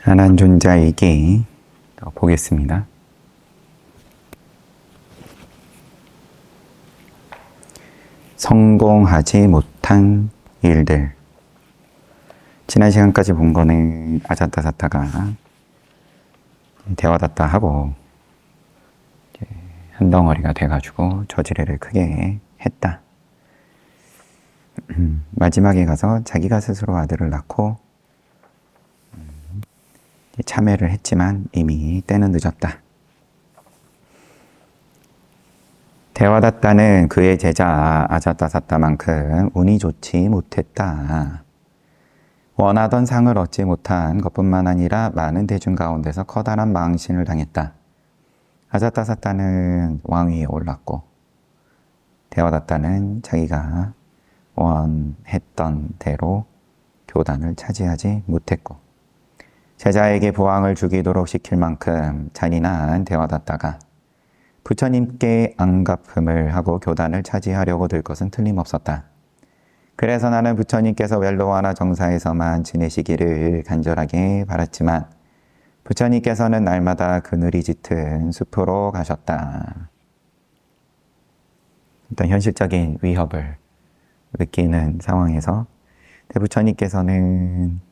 하나존자에게 보겠습니다. 성공하지 못한 일들. 지난 시간까지 본 거는 아자타사타가 대화다타 하고 한 덩어리가 돼가지고 저지레를 크게 했다. 마지막에 가서 자기가 스스로 아들을 낳고 참회를 했지만 이미 때는 늦었다. 대화다타는 그의 제자 아자타사타만큼 운이 좋지 못했다. 원하던 상을 얻지 못한 것뿐만 아니라 많은 대중 가운데서 커다란 망신을 당했다. 아자타사타는 왕위에 올랐고 대화다타는 자기가 원했던 대로 교단을 차지하지 못했고 제자에게 보왕을 주기도록 시킬 만큼 잔인한 대화다타가 부처님께 안갚음을 하고 교단을 차지하려고 들 것은 틀림없었다. 그래서 나는 부처님께서 웰로와나 정사에서만 지내시기를 간절하게 바랐지만 부처님께서는 날마다 그늘이 짙은 숲으로 가셨다. 어떤 현실적인 위협을 느끼는 상황에서 부처님께서는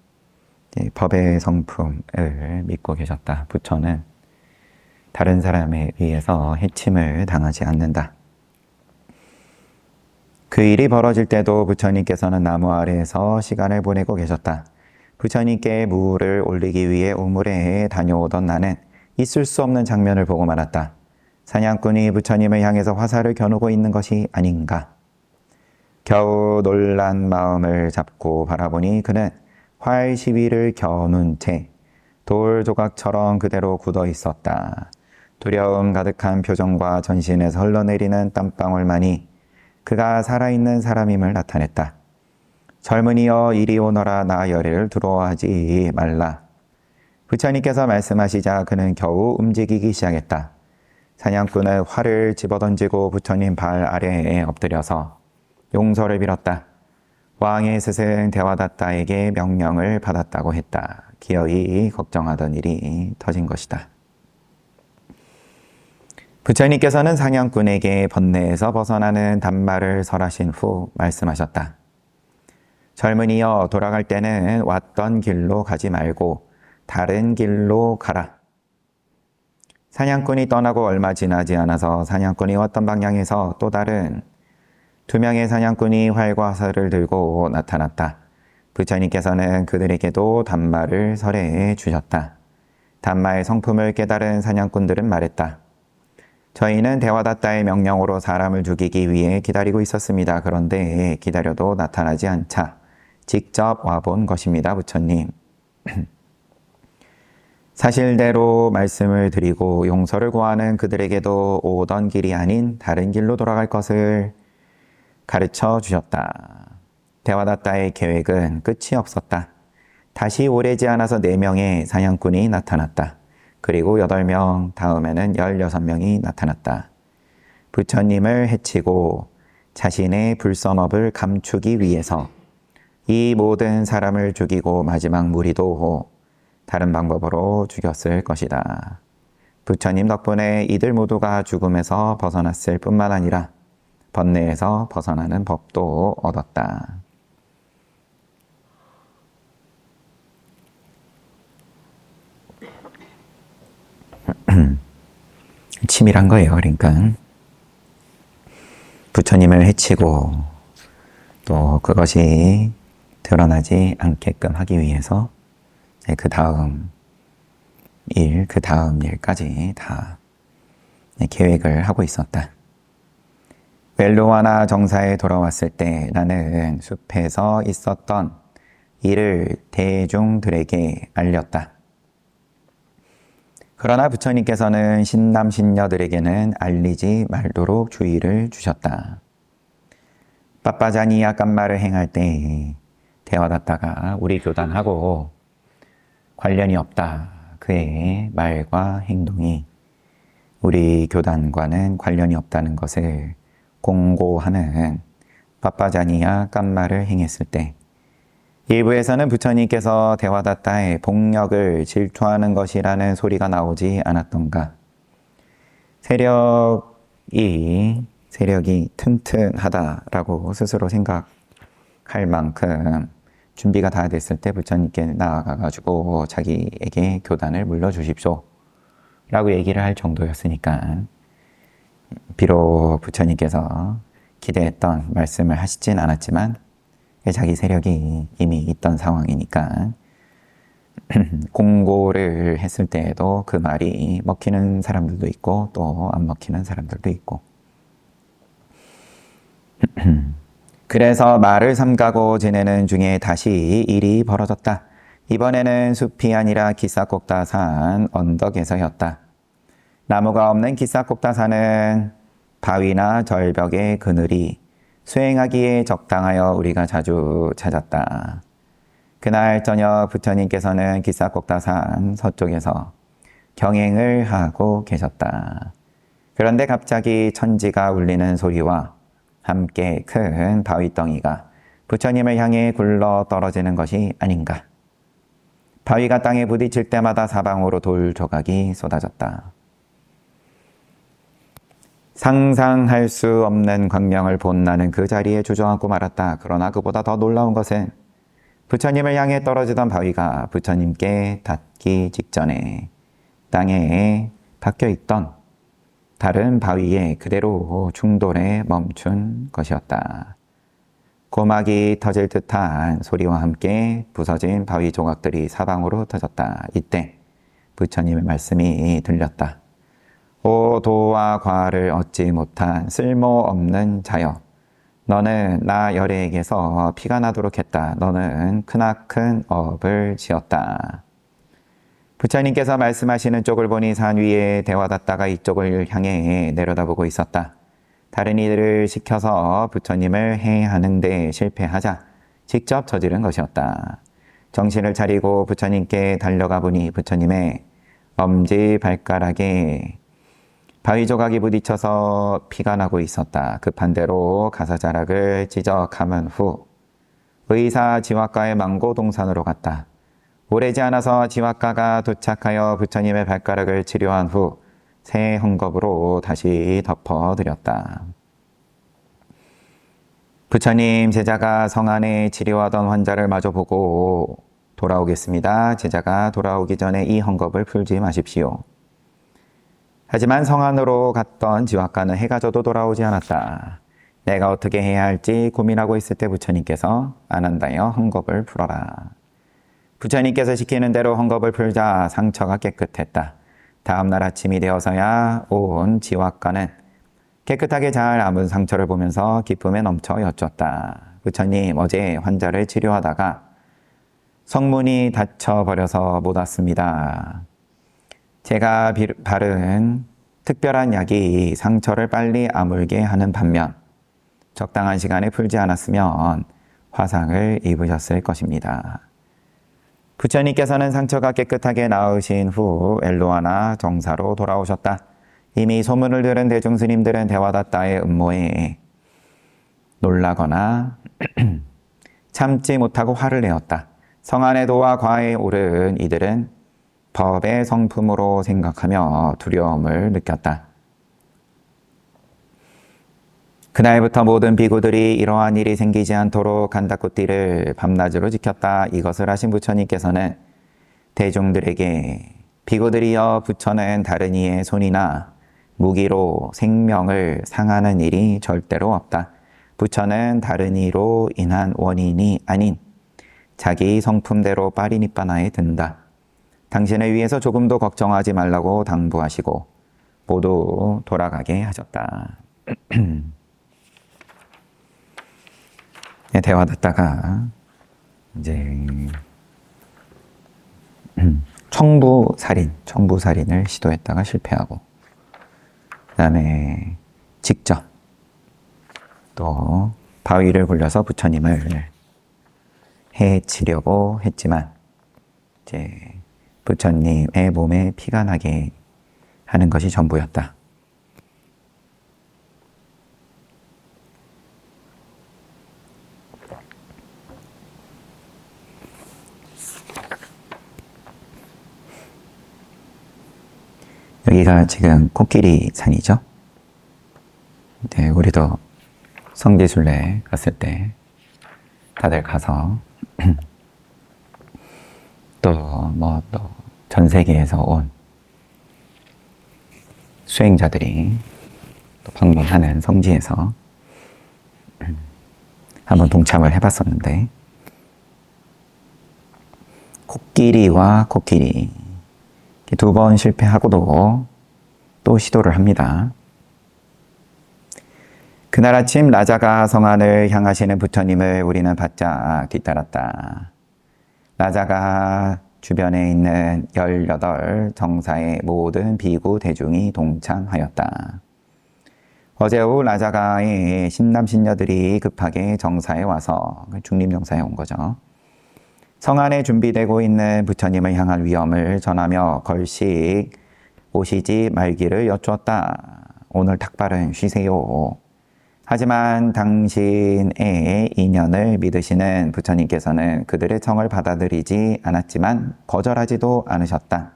법의 성품을 믿고 계셨다. 부처는 다른 사람에 의해서 해침을 당하지 않는다. 그 일이 벌어질 때도 부처님께서는 나무 아래에서 시간을 보내고 계셨다. 부처님께 무를 올리기 위해 우물에 다녀오던 나는 있을 수 없는 장면을 보고 말았다. 사냥꾼이 부처님을 향해서 화살을 겨누고 있는 것이 아닌가. 겨우 놀란 마음을 잡고 바라보니 그는 활 시위를 겨눈 채 돌 조각처럼 그대로 굳어 있었다. 두려움 가득한 표정과 전신에서 흘러내리는 땀방울만이 그가 살아있는 사람임을 나타냈다. 젊은이여 이리 오너라. 나 열애를 두려워하지 말라. 부처님께서 말씀하시자 그는 겨우 움직이기 시작했다. 사냥꾼은 활을 집어던지고 부처님 발 아래에 엎드려서 용서를 빌었다. 왕의 스승 대화다타에게 명령을 받았다고 했다. 기어이 걱정하던 일이 터진 것이다. 부처님께서는 사냥꾼에게 번뇌에서 벗어나는 단말을 설하신 후 말씀하셨다. 젊은이여 돌아갈 때는 왔던 길로 가지 말고 다른 길로 가라. 사냥꾼이 떠나고 얼마 지나지 않아서 사냥꾼이 왔던 방향에서 또 다른 2명의 사냥꾼이 활과 화살을 들고 나타났다. 부처님께서는 그들에게도 단말을 설해 주셨다. 단마의 성품을 깨달은 사냥꾼들은 말했다. 저희는 대화다타의 명령으로 사람을 죽이기 위해 기다리고 있었습니다. 그런데 기다려도 나타나지 않자 직접 와본 것입니다, 부처님. 사실대로 말씀을 드리고 용서를 구하는 그들에게도 오던 길이 아닌 다른 길로 돌아갈 것을 가르쳐 주셨다. 대화다타의 계획은 끝이 없었다. 다시 오래지 않아서 4명의 사냥꾼이 나타났다. 그리고 8명, 다음에는 16명이 나타났다. 부처님을 해치고 자신의 불선업을 감추기 위해서 이 모든 사람을 죽이고 마지막 무리도 다른 방법으로 죽였을 것이다. 부처님 덕분에 이들 모두가 죽음에서 벗어났을 뿐만 아니라 번뇌에서 벗어나는 법도 얻었다. 치밀한 거예요. 그러니까 부처님을 해치고 또 그것이 드러나지 않게끔 하기 위해서 그 다음 일까지 다 계획을 하고 있었다. 웰로와나 정사에 돌아왔을 때 나는 숲에서 있었던 일을 대중들에게 알렸다. 그러나 부처님께서는 신남 신녀들에게는 알리지 말도록 주의를 주셨다. 빠빠자니야 깐마를 행할 때 대화다타가 우리 교단하고 관련이 없다. 그의 말과 행동이 우리 교단과는 관련이 없다는 것을 공고하는 빠빠자니야 깐마를 행했을 때 일부에서는 부처님께서 대화다타의 복력을 질투하는 것이라는 소리가 나오지 않았던가. 세력이 튼튼하다라고 스스로 생각할 만큼 준비가 다 됐을 때 부처님께 나아가가지고 자기에게 교단을 물려주십시오 라고 얘기를 할 정도였으니까, 비록 부처님께서 기대했던 말씀을 하시진 않았지만 자기 세력이 이미 있던 상황이니까 공고를 했을 때에도 그 말이 먹히는 사람들도 있고 또 안 먹히는 사람들도 있고. 그래서 말을 삼가고 지내는 중에 다시 일이 벌어졌다. 이번에는 숲이 아니라 기사곡다산 언덕에서였다. 나무가 없는 기사곡다산은 바위나 절벽의 그늘이 수행하기에 적당하여 우리가 자주 찾았다. 그날 저녁 부처님께서는 기사곡다산 서쪽에서 경행을 하고 계셨다. 그런데 갑자기 천지가 울리는 소리와 함께 큰 바위덩이가 부처님을 향해 굴러 떨어지는 것이 아닌가. 바위가 땅에 부딪힐 때마다 사방으로 돌 조각이 쏟아졌다. 상상할 수 없는 광명을 본 나는 그 자리에 주저앉고 말았다. 그러나 그보다 더 놀라운 것은 부처님을 향해 떨어지던 바위가 부처님께 닿기 직전에 땅에 박혀 있던 다른 바위에 그대로 충돌해 멈춘 것이었다. 고막이 터질 듯한 소리와 함께 부서진 바위 조각들이 사방으로 터졌다. 이때 부처님의 말씀이 들렸다. 오 도와 과를 얻지 못한 쓸모없는 자여, 너는 나 열애에게서 피가 나도록 했다. 너는 크나큰 업을 지었다. 부처님께서 말씀하시는 쪽을 보니 산 위에 대화다타가 이쪽을 향해 내려다보고 있었다. 다른 이들을 시켜서 부처님을 해하는 데 실패하자 직접 저지른 것이었다. 정신을 차리고 부처님께 달려가 보니 부처님의 엄지 발가락에 바위 조각이 부딪혀서 피가 나고 있었다. 급한 대로 가사자락을 찢어 감은 후 의사 지화과의 망고동산으로 갔다. 오래지 않아서 지화과가 도착하여 부처님의 발가락을 치료한 후 새 헝겊으로 다시 덮어드렸다. 부처님, 제자가 성 안에 치료하던 환자를 마저 보고 돌아오겠습니다. 제자가 돌아오기 전에 이 헝겊을 풀지 마십시오. 하지만 성 안으로 갔던 지화과는 해가 져도 돌아오지 않았다. 내가 어떻게 해야 할지 고민하고 있을 때 부처님께서 안한다여 헝겊을 풀어라. 부처님께서 시키는 대로 헝겊을 풀자 상처가 깨끗했다. 다음 날 아침이 되어서야 온 지화과는 깨끗하게 잘 아문 상처를 보면서 기쁨에 넘쳐 여쭸다. 부처님, 어제 환자를 치료하다가 성문이 닫혀버려서 못 왔습니다. 제가 바른 특별한 약이 상처를 빨리 아물게 하는 반면 적당한 시간에 풀지 않았으면 화상을 입으셨을 것입니다. 부처님께서는 상처가 깨끗하게 나으신 후 엘로아나 정사로 돌아오셨다. 이미 소문을 들은 대중스님들은 대화다타의 음모에 놀라거나 참지 못하고 화를 내었다. 성 안의 도와 과에 오른 이들은 법의 성품으로 생각하며 두려움을 느꼈다. 그날부터 모든 비구들이 이러한 일이 생기지 않도록 간다쿠띠를 밤낮으로 지켰다. 이것을 하신 부처님께서는 대중들에게 비구들이여, 부처는 다른 이의 손이나 무기로 생명을 상하는 일이 절대로 없다. 부처는 다른 이로 인한 원인이 아닌 자기 성품대로 빠리니빠나에 든다. 당신을 위해서 조금도 걱정하지 말라고 당부하시고 모두 돌아가게 하셨다. 대화다타가 이제 청부살인을 시도했다가 실패하고, 그다음에 직접 또 바위를 굴려서 부처님을 해치려고 했지만 이제 부처님의 몸에 피가 나게 하는 것이 전부였다. 여기가 지금 코끼리 산이죠. 네, 우리도 성지순례 갔을 때 다들 가서 또 전 세계에서 온 수행자들이 또 방문하는 성지에서 한번 동참을 해봤었는데, 코끼리와 코끼리 두 번 실패하고도 또 시도를 합니다. 그날 아침 라자가 성안을 향하시는 부처님을 우리는 바짝 뒤따랐다. 라자가 주변에 있는 18 정사의 모든 비구 대중이 동참하였다. 어제 오후 라자가의 신남신녀들이 급하게 정사에 와서 중림정사에 온 거죠. 성안에 준비되고 있는 부처님을 향한 위엄을 전하며 걸식 오시지 말기를 여쭈었다. 오늘 닭발은 쉬세요. 하지만 당신의 인연을 믿으시는 부처님께서는 그들의 청을 받아들이지 않았지만 거절하지도 않으셨다.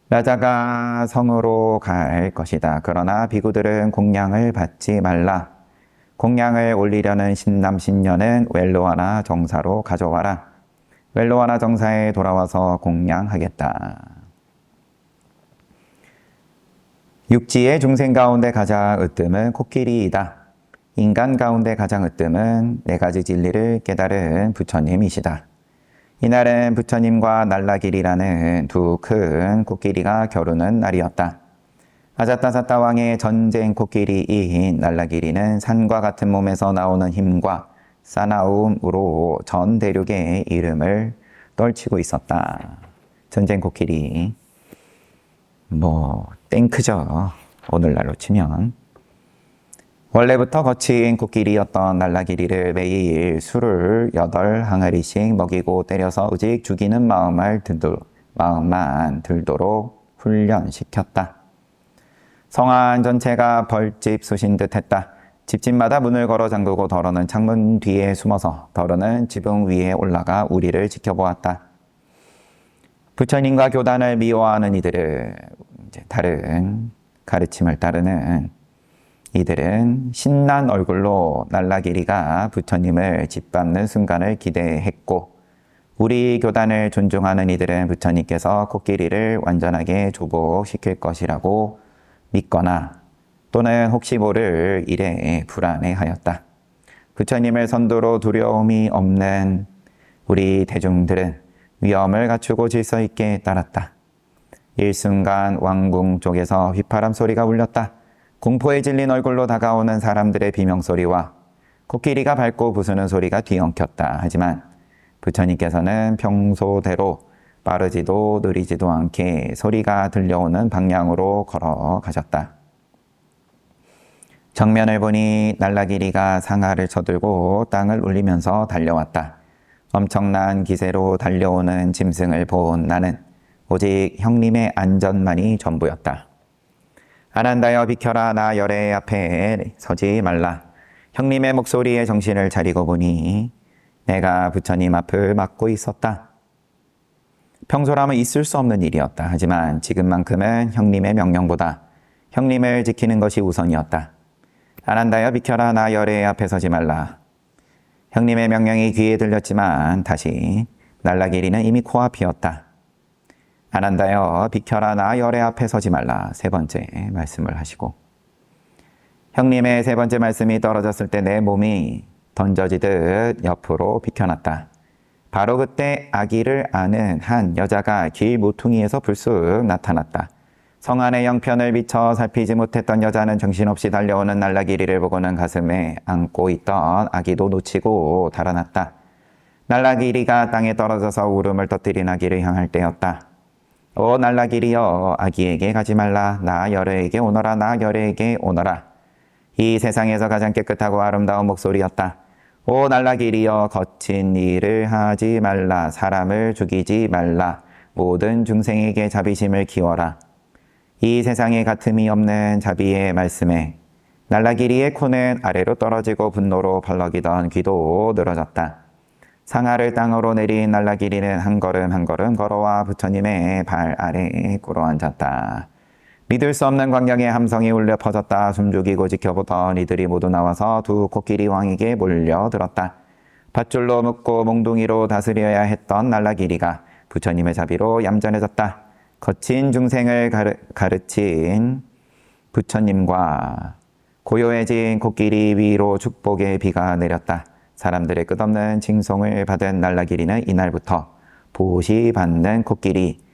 라자가 성으로 갈 것이다. 그러나 비구들은 공양을 받지 말라. 공양을 올리려는 신남신녀는 웰로와나 정사로 가져와라. 웰로와나 정사에 돌아와서 공양하겠다. 육지의 중생 가운데 가장 으뜸은 코끼리이다. 인간 가운데 가장 으뜸은 4가지 진리를 깨달은 부처님이시다. 이날은 부처님과 날라길이라는 두 큰 코끼리가 겨루는 날이었다. 아자타사타 왕의 전쟁 코끼리인 날라길이는 산과 같은 몸에서 나오는 힘과 사나움으로 전 대륙의 이름을 떨치고 있었다. 전쟁 코끼리. 땡크죠. 오늘날로 치면. 원래부터 거친 코끼리였던 날라길이를 매일 술을 8항아리씩 먹이고 때려서 의직 죽이는 마음만 들도록 훈련시켰다. 성안 전체가 벌집 쑤신 듯 했다. 집집마다 문을 걸어 잠그고 덜어는 창문 뒤에 숨어서 덜어는 지붕 위에 올라가 우리를 지켜보았다. 부처님과 교단을 미워하는 이들은 다른 가르침을 따르는 이들은 신난 얼굴로 날라길이가 부처님을 짓밟는 순간을 기대했고, 우리 교단을 존중하는 이들은 부처님께서 코끼리를 완전하게 조복시킬 것이라고 믿거나 또는 혹시 모를 일에 불안해하였다. 부처님을 선두로 두려움이 없는 우리 대중들은 위엄을 갖추고 질서 있게 따랐다. 일순간 왕궁 쪽에서 휘파람 소리가 울렸다. 공포에 질린 얼굴로 다가오는 사람들의 비명소리와 코끼리가 밟고 부수는 소리가 뒤엉켰다. 하지만 부처님께서는 평소대로 빠르지도 느리지도 않게 소리가 들려오는 방향으로 걸어가셨다. 정면을 보니 날라길이가 상하를 쳐들고 땅을 울리면서 달려왔다. 엄청난 기세로 달려오는 짐승을 본 나는 오직 형님의 안전만이 전부였다. 아난다여 비켜라. 나 열애 앞에 서지 말라. 형님의 목소리에 정신을 차리고 보니 내가 부처님 앞을 막고 있었다. 평소라면 있을 수 없는 일이었다. 하지만 지금만큼은 형님의 명령보다 형님을 지키는 것이 우선이었다. 아난다여 비켜라. 나 열애 앞에 서지 말라. 형님의 명령이 귀에 들렸지만 다시 날라길이는 이미 코앞이었다. 아난다여 비켜라. 나 열애 앞에 서지 말라. 3번째 말씀을 하시고, 형님의 3번째 말씀이 떨어졌을 때 내 몸이 던져지듯 옆으로 비켜났다. 바로 그때 아기를 아는 한 여자가 길 모퉁이에서 불쑥 나타났다. 성안의 영편을 비춰 살피지 못했던 여자는 정신없이 달려오는 날라길이를 보고는 가슴에 안고 있던 아기도 놓치고 달아났다. 날라길이가 땅에 떨어져서 울음을 터뜨린 아기를 향할 때였다. 오 날라길이여, 아기에게 가지 말라. 나 열애에게 오너라. 나 열애에게 오너라. 이 세상에서 가장 깨끗하고 아름다운 목소리였다. 오 날라길이여, 거친 일을 하지 말라. 사람을 죽이지 말라. 모든 중생에게 자비심을 키워라. 이 세상에 가틈이 없는 자비의 말씀에 날라길이의 코는 아래로 떨어지고 분노로 벌럭이던 귀도 늘어졌다. 상하를 땅으로 내린 날라길이는 한 걸음 한 걸음 걸어와 부처님의 발 아래에 꿇어 앉았다. 믿을 수 없는 광경에 함성이 울려 퍼졌다. 숨죽이고 지켜보던 이들이 모두 나와서 두 코끼리 왕에게 몰려들었다. 밧줄로 묶고 몽둥이로 다스려야 했던 날라기리가 부처님의 자비로 얌전해졌다. 거친 중생을 가르친 부처님과 고요해진 코끼리 위로 축복의 비가 내렸다. 사람들의 끝없는 칭송을 받은 날라기리는 이날부터 보시 받는 코끼리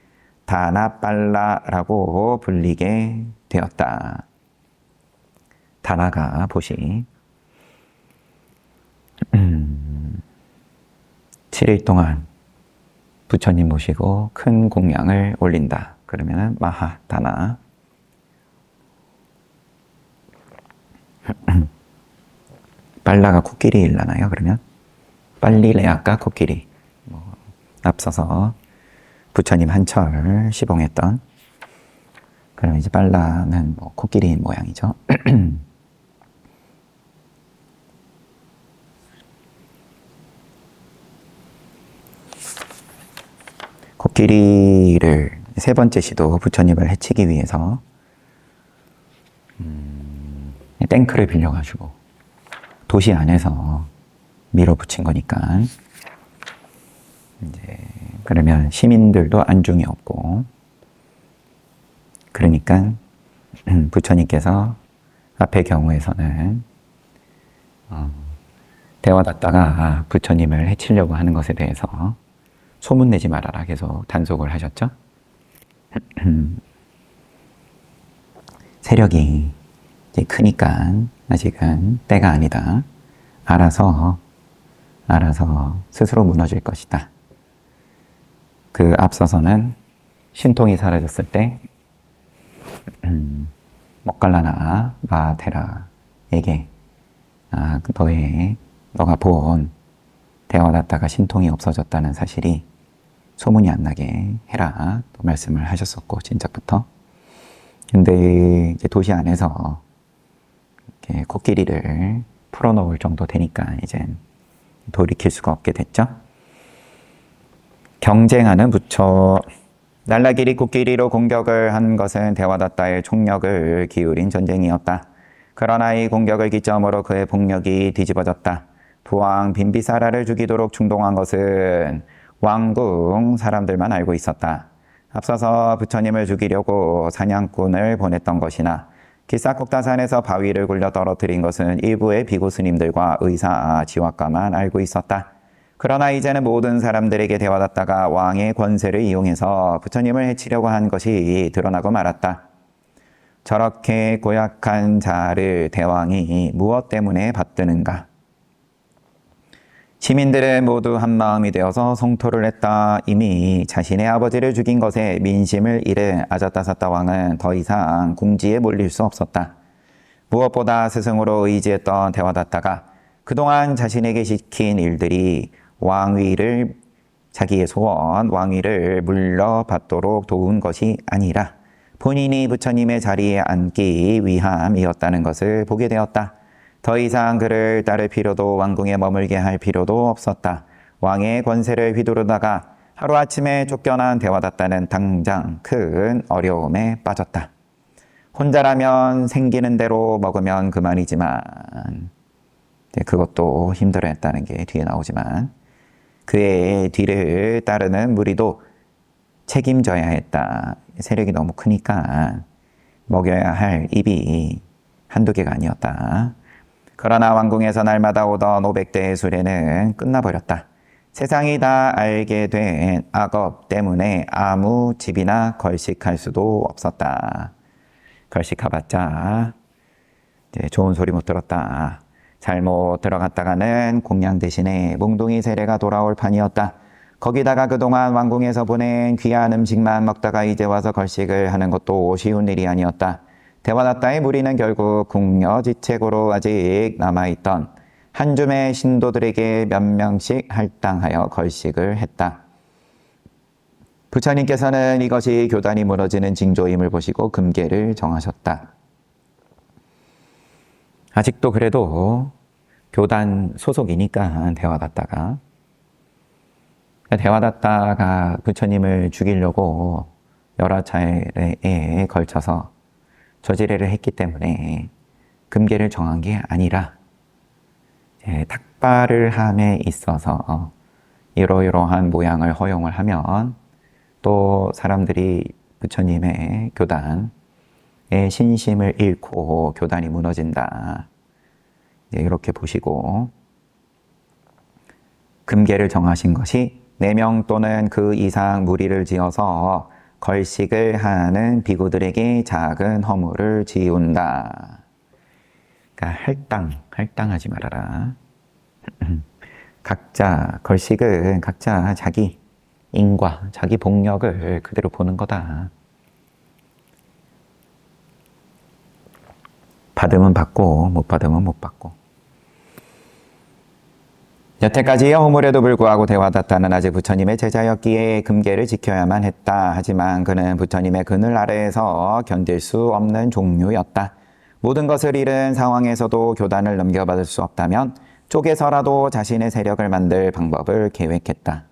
다나빨라라고 불리게 되었다. 다나가 보시. 7일 동안 부처님 모시고 큰 공양을 올린다. 그러면 마하다나. 빨라가 코끼리일라나요? 그러면 빨리레아가 코끼리. 앞서서 부처님 한철 시봉했던. 그럼 이제 빨라는 코끼리인 모양이죠. 코끼리를 세 번째 시도 부처님을 해치기 위해서 탱크를 빌려가지고 도시 안에서 밀어붙인 거니까 이제 그러면 시민들도 안중이 없고 그러니까 부처님께서 앞의 경우에서는 데와다tta가 부처님을 해치려고 하는 것에 대해서 소문내지 말아라 계속 단속을 하셨죠. 세력이 이제 크니까 아직은 때가 아니다. 알아서 스스로 무너질 것이다. 그 앞서서는 신통이 사라졌을 때 먹갈라나 마테라에게 너가 본 데와다tta가 신통이 없어졌다는 사실이 소문이 안 나게 해라 또 말씀을 하셨었고 진작부터. 근데 이제 도시 안에서 이렇게 코끼리를 풀어놓을 정도 되니까 이젠 돌이킬 수가 없게 됐죠. 경쟁하는 부처. 날라기리 코끼리로 공격을 한 것은 데와다tta의 총력을 기울인 전쟁이었다. 그러나 이 공격을 기점으로 그의 폭력이 뒤집어졌다. 부왕 빈비사라를 죽이도록 충동한 것은 왕궁 사람들만 알고 있었다. 앞서서 부처님을 죽이려고 사냥꾼을 보냈던 것이나 기사국다산에서 바위를 굴려 떨어뜨린 것은 일부의 비고 스님들과 의사 지화가만 알고 있었다. 그러나 이제는 모든 사람들에게 데와다tta가 왕의 권세를 이용해서 부처님을 해치려고 한 것이 드러나고 말았다. 저렇게 고약한 자를 대왕이 무엇 때문에 받드는가? 시민들은 모두 한마음이 되어서 성토를 했다. 이미 자신의 아버지를 죽인 것에 민심을 잃은 아자타사타 왕은 더 이상 궁지에 몰릴 수 없었다. 무엇보다 스승으로 의지했던 데와다tta가 그동안 자신에게 시킨 일들이 자기의 소원, 왕위를 물러받도록 도운 것이 아니라 본인이 부처님의 자리에 앉기 위함이었다는 것을 보게 되었다. 더 이상 그를 따를 필요도 왕궁에 머물게 할 필요도 없었다. 왕의 권세를 휘두르다가 하루아침에 쫓겨난 데와다tta는 당장 큰 어려움에 빠졌다. 혼자라면 생기는 대로 먹으면 그만이지만 그것도 힘들어했다는 게 뒤에 나오지만 그의 뒤를 따르는 무리도 책임져야 했다. 세력이 너무 크니까 먹여야 할 입이 한두 개가 아니었다. 그러나 왕궁에서 날마다 오던 500대의 수레는 끝나버렸다. 세상이 다 알게 된 악업 때문에 아무 집이나 걸식할 수도 없었다. 걸식해봤자 좋은 소리 못 들었다. 잘못 들어갔다가는 공양 대신에 몽둥이 세례가 돌아올 판이었다. 거기다가 그동안 왕궁에서 보낸 귀한 음식만 먹다가 이제 와서 걸식을 하는 것도 쉬운 일이 아니었다. 데와다tta의 무리는 결국 궁여지책으로 아직 남아있던 한 줌의 신도들에게 몇 명씩 할당하여 걸식을 했다. 부처님께서는 이것이 교단이 무너지는 징조임을 보시고 금계를 정하셨다. 아직도 그래도 교단 소속이니까 데와다tta가 부처님을 죽이려고 여러 차례에 걸쳐서 저지레를 했기 때문에 금계를 정한 게 아니라 탁발을 함에 있어서 이러이러한 모양을 허용을 하면 또 사람들이 부처님의 교단의 신심을 잃고 교단이 무너진다. 이렇게 보시고 금계를 정하신 것이 4명 또는 그 이상 무리를 지어서 걸식을 하는 비구들에게 작은 허물을 지운다. 그러니까 할당하지 말아라. 각자 걸식은 각자 자기 인과 자기 복력을 그대로 보는 거다. 받으면 받고 못 받으면 못 받고. 여태까지 허물에도 불구하고 대화다타는 아직 부처님의 제자였기에 금계를 지켜야만 했다. 하지만 그는 부처님의 그늘 아래에서 견딜 수 없는 종류였다. 모든 것을 잃은 상황에서도 교단을 넘겨받을 수 없다면 쪼개서라도 자신의 세력을 만들 방법을 계획했다.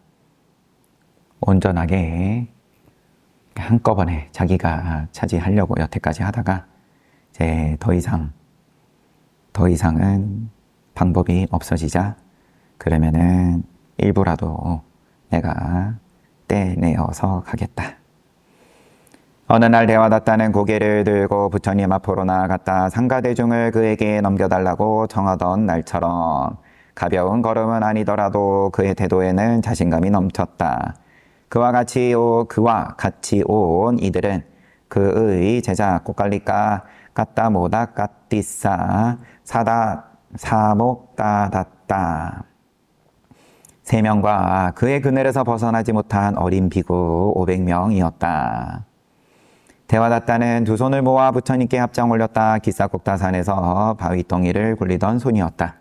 온전하게 한꺼번에 자기가 차지하려고 여태까지 하다가 이제 더 이상은 방법이 없어지자 그러면은 일부라도 내가 떼내어서 가겠다. 어느 날 대화다타는 고개를 들고 부처님 앞으로 나아갔다. 상가대중을 그에게 넘겨달라고 청하던 날처럼 가벼운 걸음은 아니더라도 그의 태도에는 자신감이 넘쳤다. 그와 같이 온 이들은 그의 제자 꽃갈리까 까따 모다 까띠싸 사다 사목다다따 3명과 그의 그늘에서 벗어나지 못한 어린 비구 500명이었다. 대화다타는 2 손을 모아 부처님께 합장 올렸다. 기사곡다산에서 바위덩이를 굴리던 손이었다.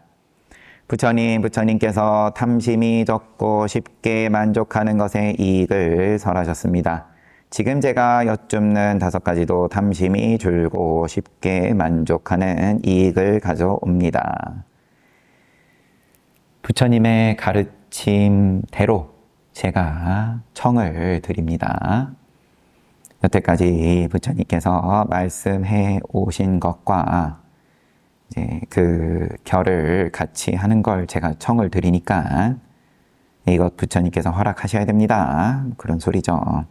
부처님께서 탐심이 적고 쉽게 만족하는 것에 이익을 설하셨습니다. 지금 제가 여쭙는 5가지도 탐심이 줄고 쉽게 만족하는 이익을 가져옵니다. 부처님의 가르침대로 제가 청을 드립니다. 여태까지 부처님께서 말씀해 오신 것과 이제 그 결을 같이 하는 걸 제가 청을 드리니까 이것 부처님께서 허락하셔야 됩니다. 그런 소리죠.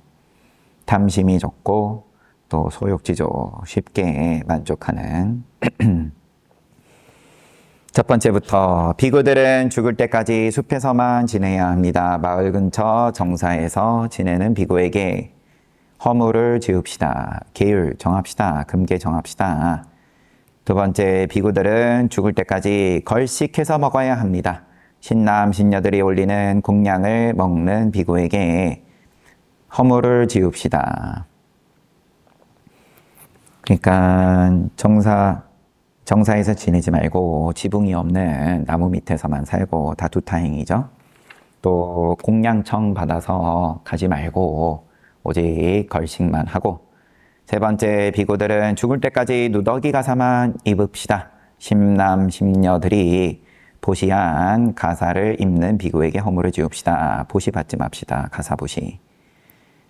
탐심이 적고 또 소욕지조 쉽게 만족하는 첫 번째부터 비구들은 죽을 때까지 숲에서만 지내야 합니다. 마을 근처 정사에서 지내는 비구에게 허물을 지읍시다. 계율 정합시다. 금계 정합시다. 2번째, 비구들은 죽을 때까지 걸식해서 먹어야 합니다. 신남 신녀들이 올리는 공양을 먹는 비구에게 허물을 지읍시다. 그러니까 정사에서 지내지 말고 지붕이 없는 나무 밑에서만 살고 다 두타행이죠. 또 공양청 받아서 가지 말고 오직 걸식만 하고 3번째, 비구들은 죽을 때까지 누더기 가사만 입읍시다. 신남 신녀들이 보시한 가사를 입는 비구에게 허물을 지읍시다. 보시 받지 맙시다. 가사 보시.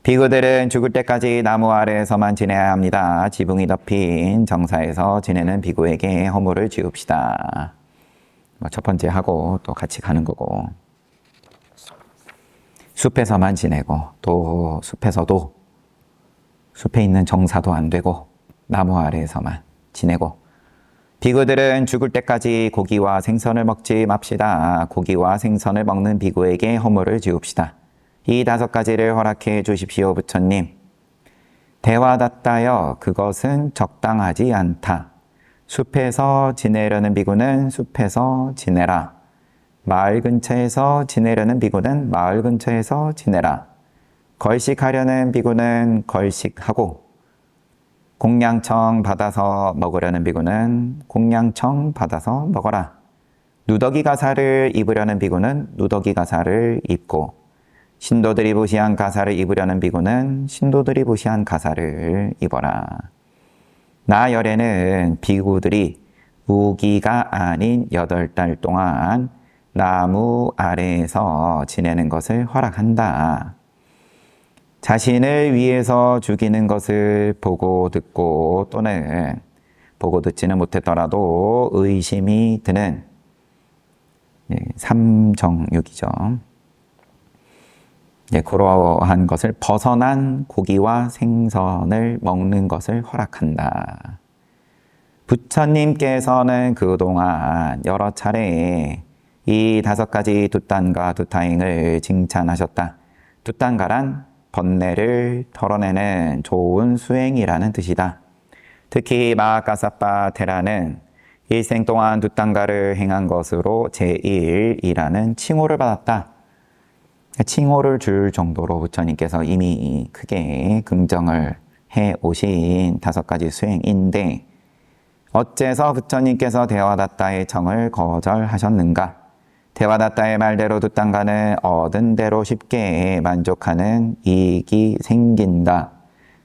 비구들은 죽을 때까지 나무 아래에서만 지내야 합니다. 지붕이 덮인 정사에서 지내는 비구에게 허물을 지읍시다. 첫 번째 하고 또 같이 가는 거고. 숲에서만 지내고 또 숲에서도 숲에 있는 정사도 안 되고 나무 아래에서만 지내고 비구들은 죽을 때까지 고기와 생선을 먹지 맙시다. 고기와 생선을 먹는 비구에게 허물을 지읍시다. 이 5가지를 허락해 주십시오, 부처님. 대화다따여 그것은 적당하지 않다. 숲에서 지내려는 비구는 숲에서 지내라. 마을 근처에서 지내려는 비구는 마을 근처에서 지내라. 걸식하려는 비구는 걸식하고 공양청 받아서 먹으려는 비구는 공양청 받아서 먹어라. 누더기 가사를 입으려는 비구는 누더기 가사를 입고 신도들이 보시한 가사를 입으려는 비구는 신도들이 보시한 가사를 입어라. 나 열에는 비구들이 우기가 아닌 8달 동안 나무 아래에서 지내는 것을 허락한다. 자신을 위해서 죽이는 것을 보고 듣고 또는 보고 듣지는 못했더라도 의심이 드는 삼정육이죠. 그러한 것을 벗어난 고기와 생선을 먹는 것을 허락한다. 부처님께서는 그동안 여러 차례 이 5가지 둣단가 둣타행을 칭찬하셨다. 둣단가란 번뇌를 털어내는 좋은 수행이라는 뜻이다. 특히 마하가사파 테라는 일생 동안 둣단가를 행한 것으로 제1이라는 칭호를 받았다. 칭호를 줄 정도로 부처님께서 이미 크게 긍정을 해 오신 5가지 수행인데 어째서 부처님께서 대화다타의 청을 거절하셨는가? 대화다타의 말대로 둣단가는 얻은 대로 쉽게 만족하는 이익이 생긴다.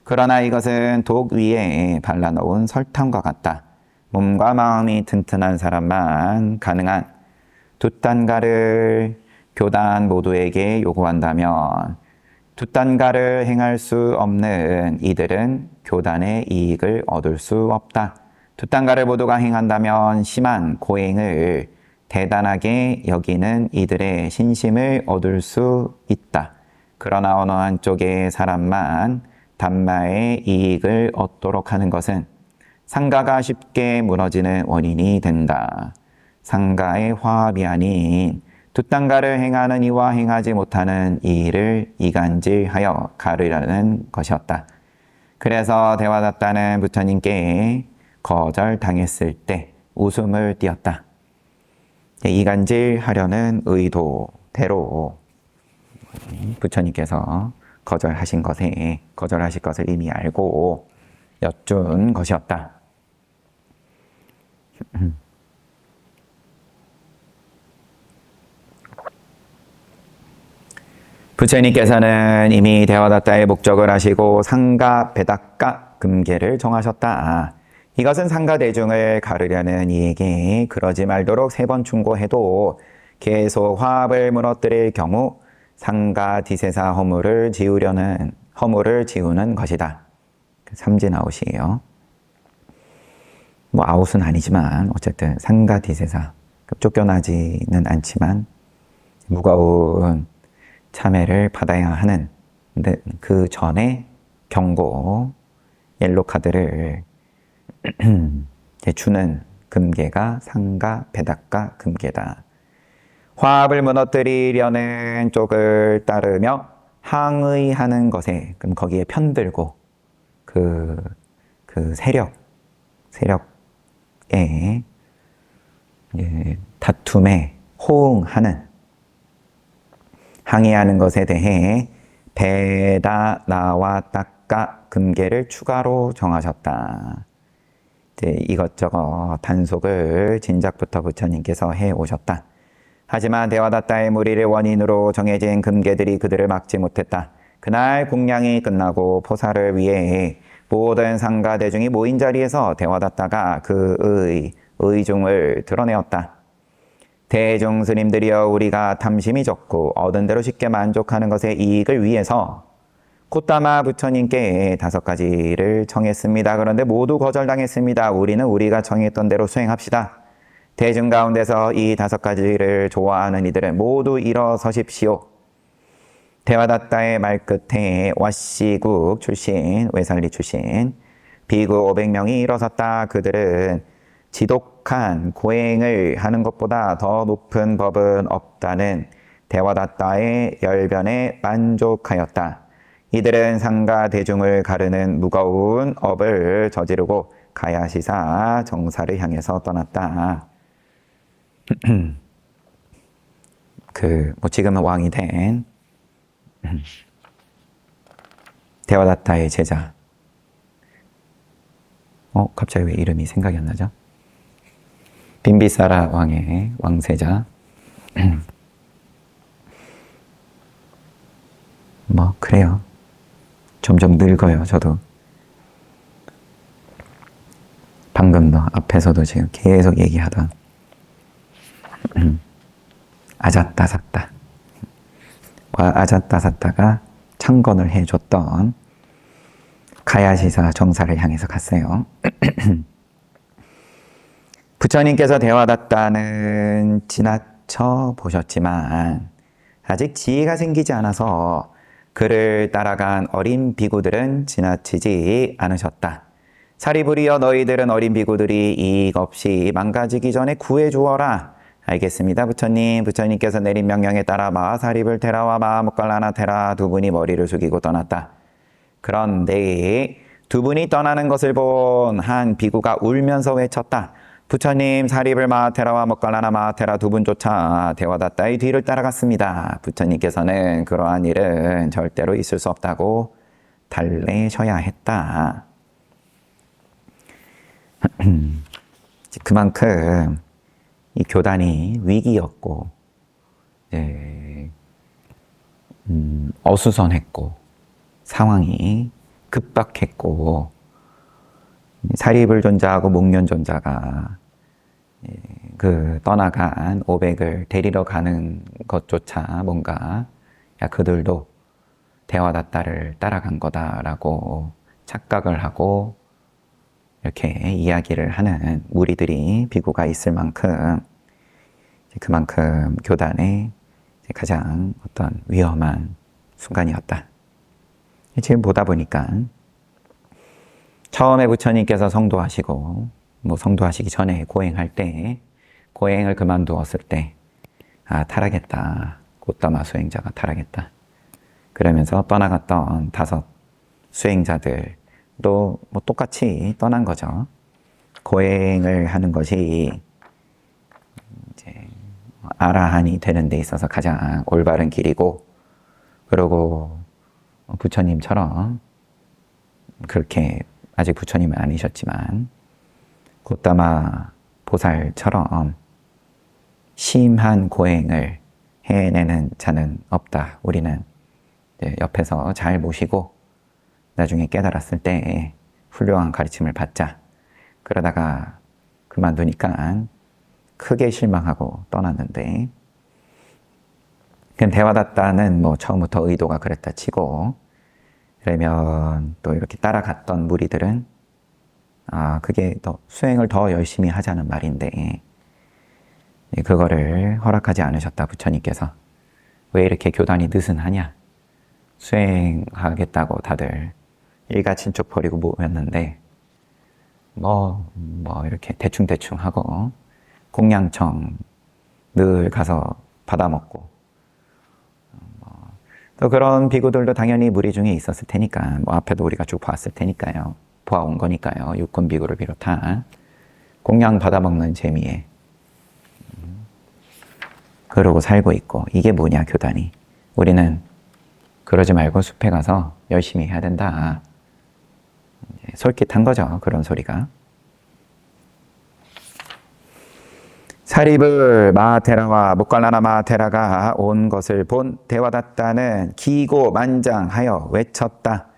그러나 이것은 독 위에 발라놓은 설탕과 같다. 몸과 마음이 튼튼한 사람만 가능한 둣단가를 교단 모두에게 요구한다면 둣단가를 행할 수 없는 이들은 교단의 이익을 얻을 수 없다. 둣단가를 모두가 행한다면 심한 고행을 대단하게 여기는 이들의 신심을 얻을 수 있다. 그러나 어느 한쪽의 사람만 단마의 이익을 얻도록 하는 것은 상가가 쉽게 무너지는 원인이 된다. 상가의 화합이 아닌 둣단가를 행하는 이와 행하지 못하는 이를 이간질하여 가르려는 것이었다. 그래서 대화다타는 부처님께 거절당했을 때 웃음을 띄었다. 이간질하려는 의도대로 부처님께서 거절하실 것을 이미 알고 여쭌 것이었다. 부처님께서는 이미 대화다타의 목적을 아시고 상가, 배닥가, 금계를 정하셨다. 이것은 상가 대중을 가르려는 이에게 그러지 말도록 3번 충고해도 계속 화합을 무너뜨릴 경우 상가 디세사 허물을 지우는 것이다. 삼진아웃이에요. 아웃은 아니지만 어쨌든 상가 디세사 쫓겨나지는 않지만 무거운 참회를 받아야 하는 그 전에 경고 옐로 카드를 주는 금계가 상가 배닥가 금계다. 화합을 무너뜨리려는 쪽을 따르며 항의하는 것에 그럼 거기에 편들고 그 세력에 다툼에 호응하는 항의하는 것에 대해 배다 나와 닦가 금계를 추가로 정하셨다. 이것저것 단속을 진작부터 부처님께서 해 오셨다. 하지만 대화다타의 무리를 원인으로 정해진 금계들이 그들을 막지 못했다. 그날 공양이 끝나고 포사를 위해 모든 상가 대중이 모인 자리에서 대화다타가 그 의중을 드러내었다. 대중 스님들이여, 우리가 탐심이 적고 얻은 대로 쉽게 만족하는 것의 이익을 위해서 콧다마 부처님께 5가지를 청했습니다. 그런데 모두 거절당했습니다. 우리는 우리가 청했던 대로 수행합시다. 대중 가운데서 이 5가지를 좋아하는 이들은 모두 일어서십시오. 대화다타의 말끝에 와시국 출신, 외살리 출신 비구 500명이 일어섰다. 그들은 지독한 고행을 하는 것보다 더 높은 법은 없다는 대화다타의 열변에 만족하였다. 이들은 상가 대중을 가르는 무거운 업을 저지르고 가야시사 정사를 향해서 떠났다. 지금은 왕이 된 대화다타의 제자. 갑자기 왜 이름이 생각이 안 나죠? 빈비사라 왕의 왕세자. 그래요. 점점 늙어요, 저도. 방금도 앞에서도 지금 계속 얘기하던 아잣다삿다. 아잣다삿다가 창건을 해줬던 가야시사 정사를 향해서 갔어요. 부처님께서 대화다따는 지나쳐 보셨지만 아직 지혜가 생기지 않아서 그를 따라간 어린 비구들은 지나치지 않으셨다. 사리부리여, 너희들은 어린 비구들이 이익 없이 망가지기 전에 구해주어라. 알겠습니다, 부처님. 부처님께서 내린 명령에 따라 마사리불 테라와 마모갈라나 테라 두 분이 머리를 숙이고 떠났다. 그런데 두 분이 떠나는 것을 본 한 비구가 울면서 외쳤다. 부처님, 사리불 마하테라와 모갈라나 마하테라 두 분조차 대화다따의 뒤를 따라갔습니다. 부처님께서는 그러한 일은 절대로 있을 수 없다고 달래셔야 했다. 그만큼 이 교단이 위기였고, 어수선했고, 상황이 급박했고, 사리불존자하고 목련존자가 그 떠나간 오백을 데리러 가는 것조차 뭔가 야, 그들도 대화다따를 따라간 거다라고 착각을 하고 이렇게 이야기를 하는 무리들이 비구가 있을 만큼 그만큼 교단의 가장 어떤 위험한 순간이었다. 지금 보다 보니까 처음에 부처님께서 성도하시고 성도하시기 전에 고행할 때 고행을 그만두었을 때 타락했다. 고따마 수행자가 타락했다. 그러면서 떠나갔던 5 수행자들도 똑같이 떠난 거죠. 고행을 하는 것이 이제 아라한이 되는 데 있어서 가장 올바른 길이고, 그리고 부처님처럼 그렇게 아직 부처님은 아니셨지만 고따마 보살처럼 심한 고행을 해내는 자는 없다. 우리는 옆에서 잘 모시고 나중에 깨달았을 때 훌륭한 가르침을 받자. 그러다가 그만두니까 크게 실망하고 떠났는데, 그럼 대화다따는 처음부터 의도가 그랬다 치고, 그러면 또 이렇게 따라갔던 무리들은 그게 더 수행을 더 열심히 하자는 말인데 그거를 허락하지 않으셨다. 부처님께서 왜 이렇게 교단이 느슨하냐, 수행하겠다고 다들 일가친족 버리고 모였는데 이렇게 대충대충 하고 공양청 늘 가서 받아먹고, 또 그런 비구들도 당연히 무리 중에 있었을 테니까 앞에도 우리가 쭉 봤을 테니까요. 보아온 거니까요. 육군 비구를 비롯한 공양 받아먹는 재미에 그러고 살고 있고, 이게 뭐냐 교단이. 우리는 그러지 말고 숲에 가서 열심히 해야 된다. 솔깃한 거죠. 그런 소리가. 사리불 마하테라와 모갈라나 마하테라가 온 것을 본 대화다따는 기고만장하여 외쳤다.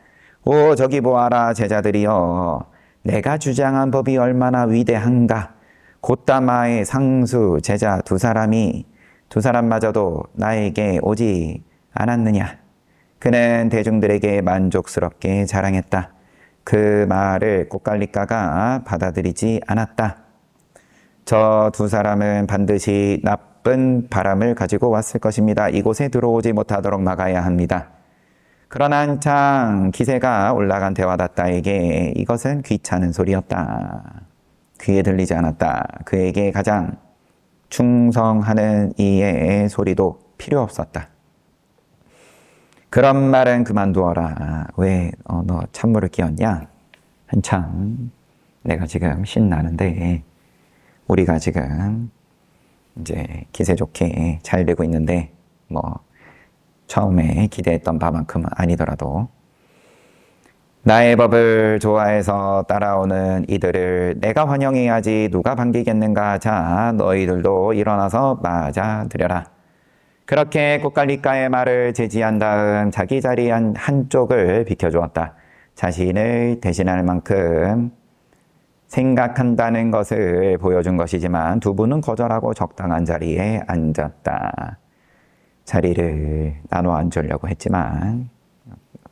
오, 저기 보아라 제자들이여, 내가 주장한 법이 얼마나 위대한가. 고따마의 상수 제자 두 사람마저도 나에게 오지 않았느냐. 그는 대중들에게 만족스럽게 자랑했다. 그 말을 꽃갈리가가 받아들이지 않았다. 저 2 사람은 반드시 나쁜 바람을 가지고 왔을 것입니다. 이곳에 들어오지 못하도록 막아야 합니다. 그러나 한창 기세가 올라간 대화다따에게 이것은 귀찮은 소리였다. 귀에 들리지 않았다. 그에게 가장 충성하는 이의 소리도 필요 없었다. 그런 말은 그만두어라. 왜 너 찬물을 끼얹냐? 한창 내가 지금 신나는데, 우리가 지금 이제 기세 좋게 잘 되고 있는데 처음에 기대했던 바만큼은 아니더라도 나의 법을 좋아해서 따라오는 이들을 내가 환영해야지 누가 반기겠는가. 자, 너희들도 일어나서 맞아들여라. 그렇게 꽃갈리가의 말을 제지한 다음 자기 자리 한쪽을 비켜주었다. 자신을 대신할 만큼 생각한다는 것을 보여준 것이지만 2 분은 거절하고 적당한 자리에 앉았다. 자리를 나눠 앉으려고 했지만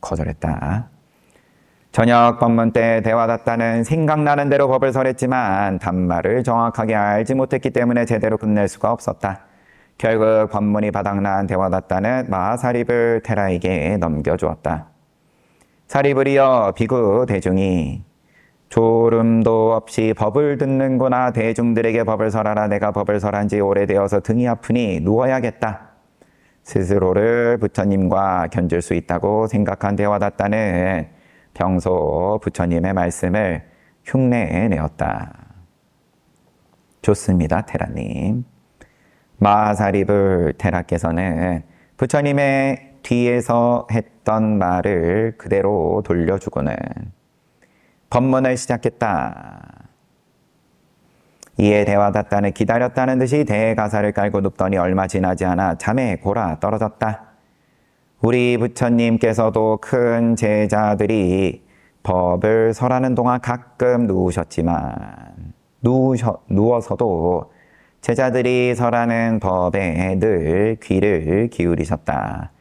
거절했다. 저녁 법문 때 대화다따는 생각나는 대로 법을 설했지만 단말을 정확하게 알지 못했기 때문에 제대로 끝낼 수가 없었다. 결국 법문이 바닥난 대화다따는 마하사립을 테라에게 넘겨주었다. 사립을이여 비구 대중이 졸음도 없이 법을 듣는구나. 대중들에게 법을 설하라. 내가 법을 설한 지 오래되어서 등이 아프니 누워야겠다. 스스로를 부처님과 견줄 수 있다고 생각한 대화다따는 평소 부처님의 말씀을 흉내내었다. 좋습니다, 테라님. 마하사립을 테라께서는 부처님의 뒤에서 했던 말을 그대로 돌려주고는 법문을 시작했다. 이에 대화다따는 기다렸다는 듯이 대가사를 깔고 눕더니 얼마 지나지 않아 잠에 골아 떨어졌다. 우리 부처님께서도 큰 제자들이 법을 설하는 동안 가끔 누워서도 제자들이 설하는 법에 늘 귀를 기울이셨다.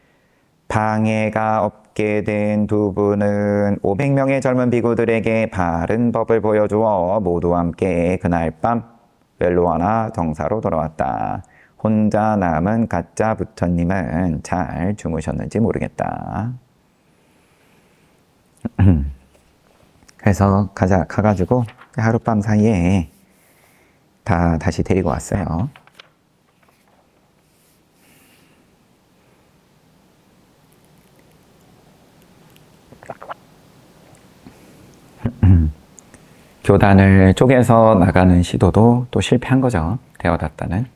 방해가 없게 된 두 분은 500명의 젊은 비구들에게 바른 법을 보여주어 모두 함께 그날 밤 웰로와나 정사로 돌아왔다. 혼자 남은 가짜 부처님은 잘 주무셨는지 모르겠다. 그래서 가가지고 하룻밤 사이에 다시 데리고 왔어요. 교단을 쪼개서 나가는 시도도 또 실패한 거죠. 대화다따는.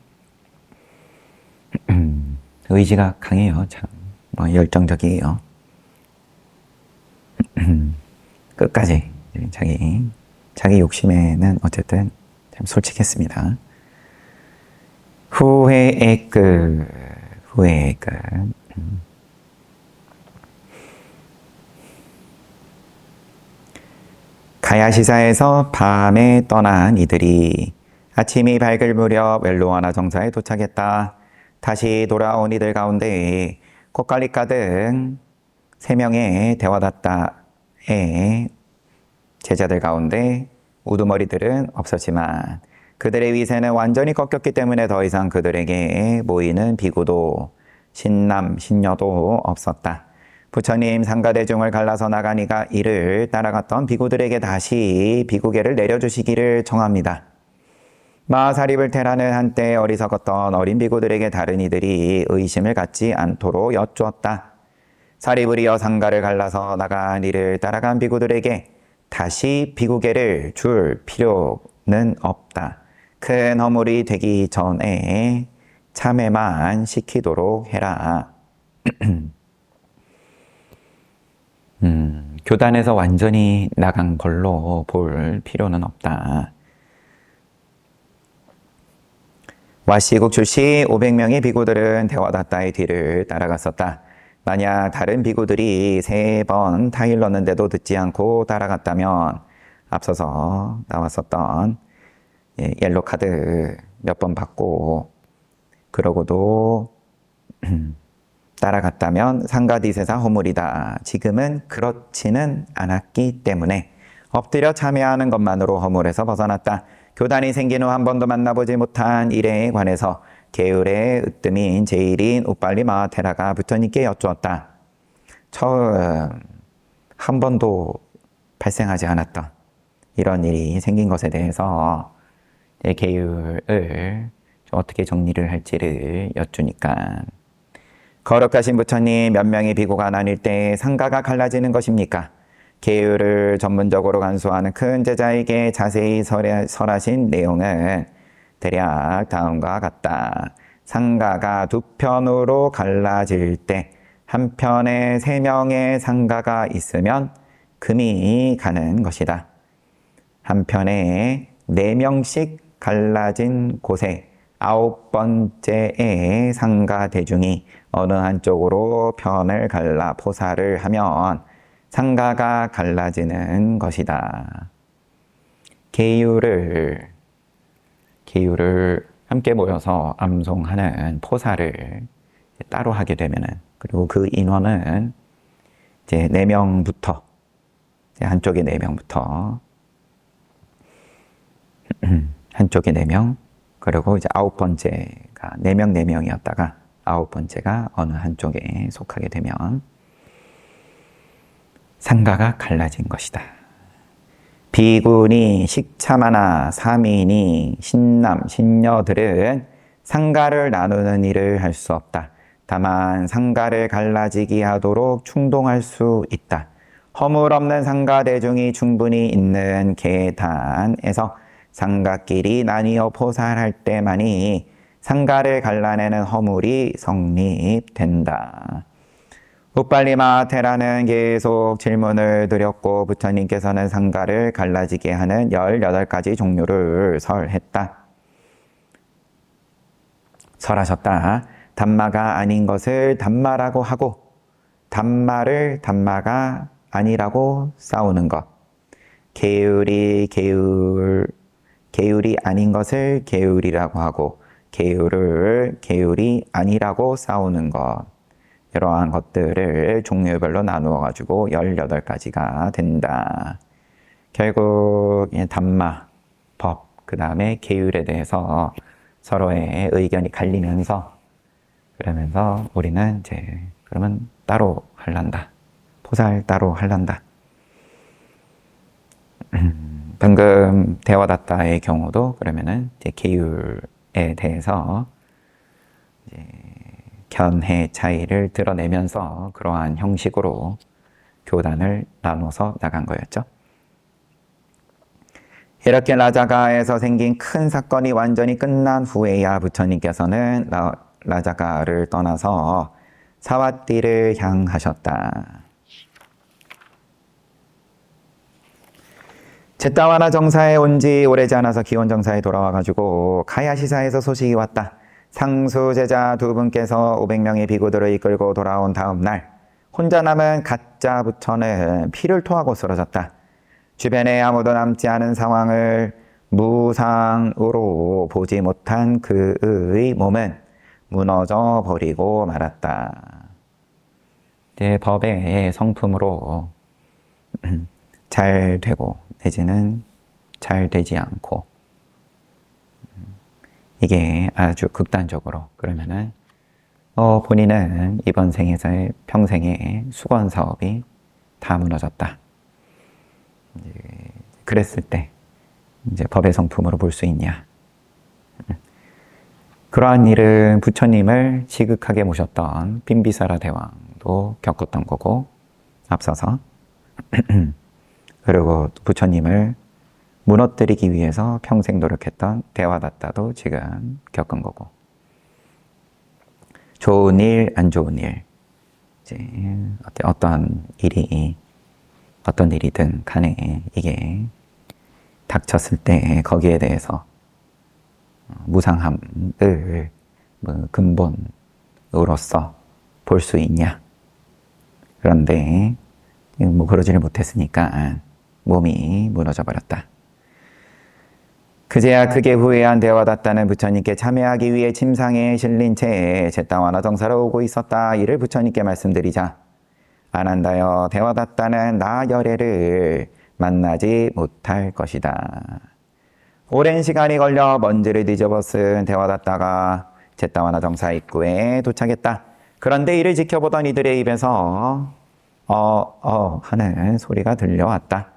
의지가 강해요. 참 열정적이에요. 끝까지 자기 욕심에는 어쨌든 참 솔직했습니다. 후회의 끝. 가야시사에서 밤에 떠난 이들이 아침이 밝을 무렵 웰로와나 정사에 도착했다. 다시 돌아온 이들 가운데 꽃갈리 가득 3명의 대화다따의 제자들 가운데 우두머리들은 없었지만 그들의 위세는 완전히 꺾였기 때문에 더 이상 그들에게 모이는 비구도 신남, 신녀도 없었다. 부처님 상가대중을 갈라서 나가니가 이를 따라갔던 비구들에게 다시 비구계를 내려주시기를 청합니다. 마하사립을 테라는 한때 어리석었던 어린 비구들에게 다른 이들이 의심을 갖지 않도록 여쭈었다. 사립을이어 상가를 갈라서 나간 이를 따라간 비구들에게 다시 비구계를 줄 필요는 없다. 큰 허물이 되기 전에 참회만 시키도록 해라. 교단에서 완전히 나간 걸로 볼 필요는 없다. 와시국 출시 500명의 비구들은 대화다따의 뒤를 따라갔었다. 만약 다른 비구들이 3번 타일렀는데도 듣지 않고 따라갔다면 앞서서 나왔었던 옐로 카드 몇 번 받고 그러고도 따라갔다면 상가디세사 허물이다. 지금은 그렇지는 않았기 때문에 엎드려 참여하는 것만으로 허물에서 벗어났다. 교단이 생긴 후 한 번도 만나보지 못한 일에 관해서 게으르의 으뜸인 제일인 우빨리 마하테라가 부처님께 여쭈었다. 처음 한 번도 발생하지 않았던 이런 일이 생긴 것에 대해서 계율을 어떻게 정리를 할지를 여쭈니까 거룩하신 부처님 몇 명의 비구가 나뉠 때 상가가 갈라지는 것입니까? 계율을 전문적으로 간수하는 큰 제자에게 자세히 설하신 내용은 대략 다음과 같다. 상가가 2편으로 갈라질 때 한 편에 3명의 상가가 있으면 금이 가는 것이다. 한 편에 4명씩 갈라진 곳에 9번째의 상가 대중이 어느 한쪽으로 편을 갈라 포사를 하면 상가가 갈라지는 것이다. 계율을 함께 모여서 암송하는 포사를 따로 하게 되면은 그리고 그 인원은 이제 4명부터, 한쪽에 4명부터, 한쪽에 4명, 그리고 이제 9번째가 4명, 4명이었다가 9번째가 어느 한쪽에 속하게 되면 상가가 갈라진 것이다. 비구니, 식차마나, 사민이, 신남, 신녀들은 상가를 나누는 일을 할 수 없다. 다만 상가를 갈라지게 하도록 충동할 수 있다. 허물 없는 상가 대중이 충분히 있는 계단에서 상가끼리 나뉘어 포살할 때만이 상가를 갈라내는 허물이 성립된다. 우빨리마 테라는 계속 질문을 드렸고 부처님께서는 상가를 갈라지게 하는 18가지 종류를 설하셨다. 담마가 아닌 것을 담마라고 하고 담마를 담마가 아니라고 싸우는 것. 계율이 아닌 것을 계율이라고 하고 계율을 계율이 아니라고 싸우는 것. 이러한 것들을 종류별로 나누어 가지고 18가지가 된다. 결국 담마, 법, 그 다음에 계율에 대해서 서로의 의견이 갈리면서 그러면서 우리는 이제 그러면 따로 할란다. 포살 따로 할란다. 방금 대화다타의 경우도 그러면은 이제 계율에 대해서 이제 견해 차이를 드러내면서 그러한 형식으로 교단을 나눠서 나간 거였죠. 이렇게 라자가에서 생긴 큰 사건이 완전히 끝난 후에야 부처님께서는 라자가를 떠나서 사와띠를 향하셨다. 제타와나 정사에 온 지 오래지 않아서 기원 정사에 돌아와가지고 가야시사에서 소식이 왔다. 상수 제자 2분께서 500명의 비구들을 이끌고 돌아온 다음 날 혼자 남은 가짜 부처는 피를 토하고 쓰러졌다. 주변에 아무도 남지 않은 상황을 무상으로 보지 못한 그의 몸은 무너져 버리고 말았다. 법의 성품으로 잘 되고 내지는 잘 되지 않고 이게 아주 극단적으로 그러면은 본인은 이번 생에서의 평생의 수건 사업이 다 무너졌다. 그랬을 때 이제 법의 성품으로 볼 수 있냐? 그러한 일은 부처님을 시극하게 모셨던 빈비사라 대왕도 겪었던 거고 앞서서 그리고 부처님을 무너뜨리기 위해서 평생 노력했던 대화다타도 지금 겪은 거고 좋은 일, 안 좋은 일 이제 어떤 일이든 간에 이게 닥쳤을 때 거기에 대해서 무상함을 근본으로서 볼 수 있냐. 그런데 그러지를 못했으니까 몸이 무너져 버렸다. 그제야 크게 후회한 대화다타는 부처님께 참여하기 위해 침상에 실린 채 제타와나 정사로 오고 있었다. 이를 부처님께 말씀드리자 안한다여 대화다타는 나 열애를 만나지 못할 것이다. 오랜 시간이 걸려 먼지를 뒤집어쓴 대화다타가 제타와나 정사 입구에 도착했다. 그런데 이를 지켜보던 이들의 입에서 하는 소리가 들려왔다.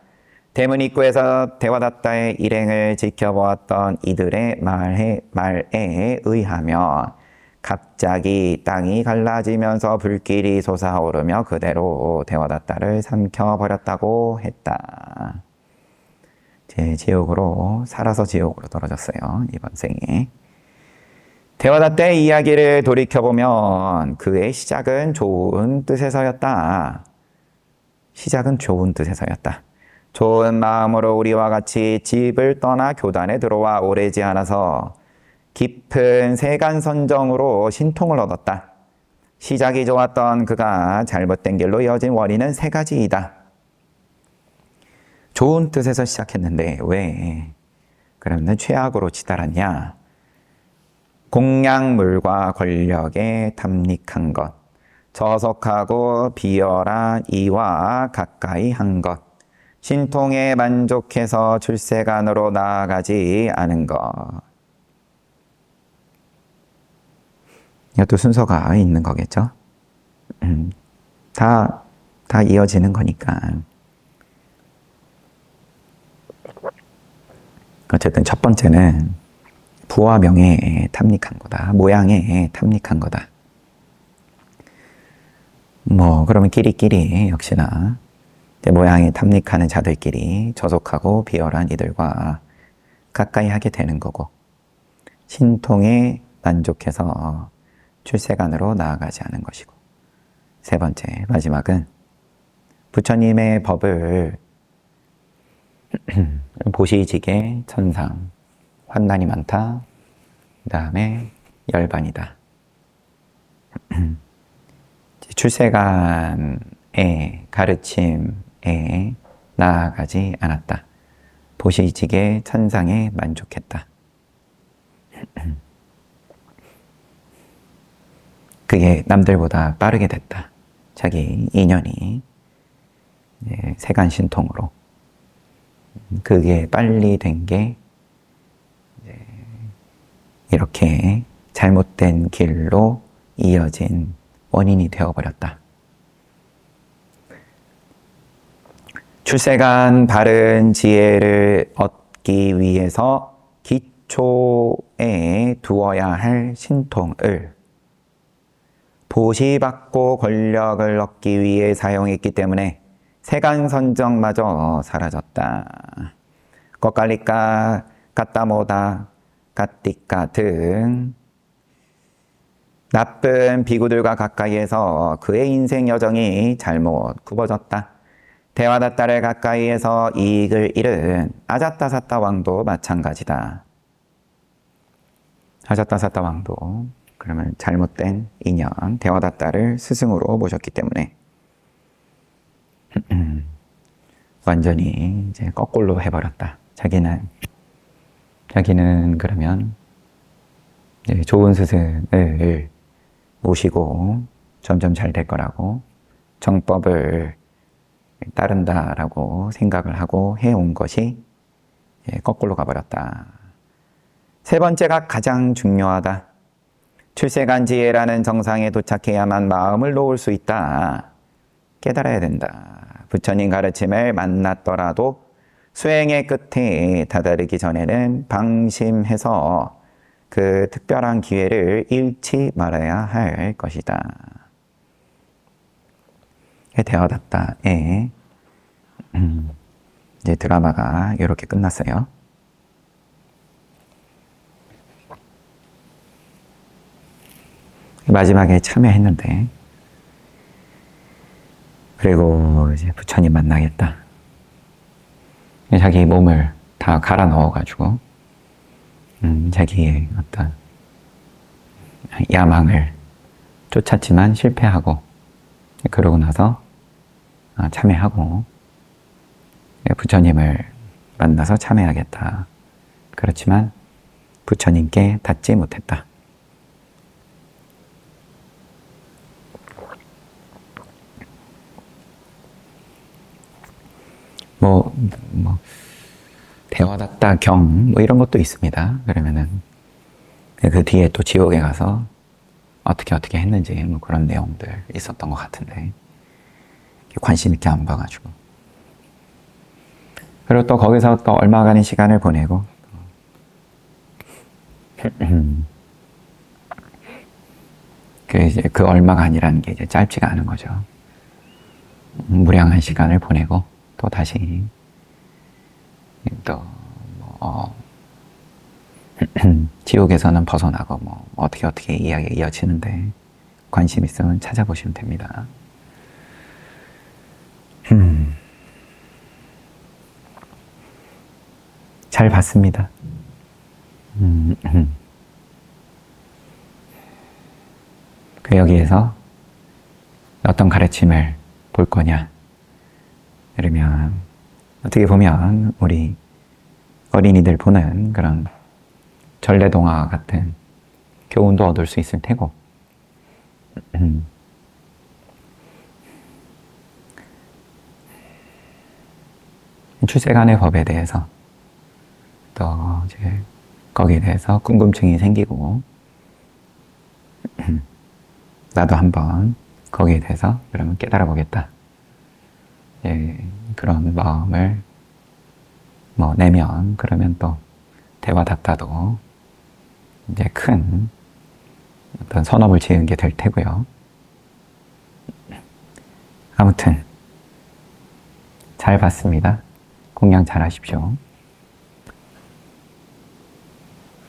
대문 입구에서 대화다타의 일행을 지켜보았던 이들의 말에 의하면 갑자기 땅이 갈라지면서 불길이 솟아오르며 그대로 대화다타를 삼켜버렸다고 했다. 지옥으로 살아서 지옥으로 떨어졌어요. 이번 생에. 대화다타의 이야기를 돌이켜보면 그의 시작은 좋은 뜻에서였다. 시작은 좋은 뜻에서였다. 좋은 마음으로 우리와 같이 집을 떠나 교단에 들어와 오래지 않아서 깊은 세간선정으로 신통을 얻었다. 시작이 좋았던 그가 잘못된 길로 이어진 원인은 3가지이다. 좋은 뜻에서 시작했는데 왜 그러면 최악으로 치달았냐? 공양물과 권력에 탐닉한 것, 저속하고 비열한 이와 가까이 한 것. 신통에 만족해서 출세간으로 나아가지 않은 것. 이것도 순서가 있는 거겠죠? 다 이어지는 거니까. 어쨌든 첫 번째는 부와 명예에 탐닉한 거다. 모양에 탐닉한 거다. 그러면 끼리끼리 역시나 모양에 탐닉하는 자들끼리 저속하고 비열한 이들과 가까이 하게 되는 거고, 신통에 만족해서 출세간으로 나아가지 않은 것이고, 세 번째, 마지막은 부처님의 법을 보시지게 천상, 환난이 많다. 그 다음에 열반이다. 출세간의 가르침에 나아가지 않았다. 보시지게 천상에 만족했다. 그게 남들보다 빠르게 됐다. 자기 인연이 세간신통으로. 그게 빨리 된 게 이렇게 잘못된 길로 이어진 원인이 되어버렸다. 출세간 바른 지혜를 얻기 위해서 기초에 두어야 할 신통을 보시받고 권력을 얻기 위해 사용했기 때문에 세간선정마저 사라졌다. 꺾갈리까, 까따모다, 까띠까 등 나쁜 비구들과 가까이에서 그의 인생 여정이 잘못 굽어졌다. 대화다따를 가까이에서 이익을 잃은 아자타사타 왕도 마찬가지다. 아자타사타 왕도 그러면 잘못된 인연, 대화다따를 스승으로 모셨기 때문에 완전히 이제 거꾸로 해버렸다. 자기는 그러면 좋은 스승을 모시고 점점 잘 될 거라고 정법을 따른다라고 생각을 하고 해온 것이 거꾸로 가버렸다. 세 번째가 가장 중요하다. 출세간지혜라는 정상에 도착해야만 마음을 놓을 수 있다. 깨달아야 된다. 부처님 가르침을 만났더라도 수행의 끝에 다다르기 전에는 방심해서 그 특별한 기회를 잃지 말아야 할 것이다. 대화답다에 이제 드라마가 이렇게 끝났어요. 마지막에 참여했는데, 그리고 이제 부처님 만나겠다. 자기 몸을 다 갈아 넣어가지고 자기의 어떤 야망을 쫓았지만 실패하고, 그러고 나서 참회하고 부처님을 만나서 참회하겠다. 그렇지만 부처님께 닿지 못했다. 대화답다 경 이런 것도 있습니다. 그러면은 그 뒤에 또 지옥에 가서 어떻게 했는지 그런 내용들 있었던 것 같은데 관심 있게 안 봐가지고, 그리고 또 거기서 또 얼마간의 시간을 보내고 그 얼마간이라는 게 이제 짧지가 않은 거죠. 무량한 시간을 보내고 또 다시 또 지옥에서는 벗어나고 어떻게 이야기가 이어지는데 관심 있으면 찾아보시면 됩니다. 잘 봤습니다. 여기에서 어떤 가르침을 볼 거냐? 그러면 어떻게 보면 우리 어린이들 보는 그런 전래동화 같은 교훈도 얻을 수 있을 테고, 출세간의 법에 대해서 또 이제 거기에 대해서 궁금증이 생기고 나도 한번 거기에 대해서 그러면 깨달아 보겠다. 예, 그런 마음을 뭐 내면 그러면 또 대화답다도 이제 큰 어떤 선업을 지은 게 될 테고요. 아무튼 잘 봤습니다. 공양 잘 하십시오.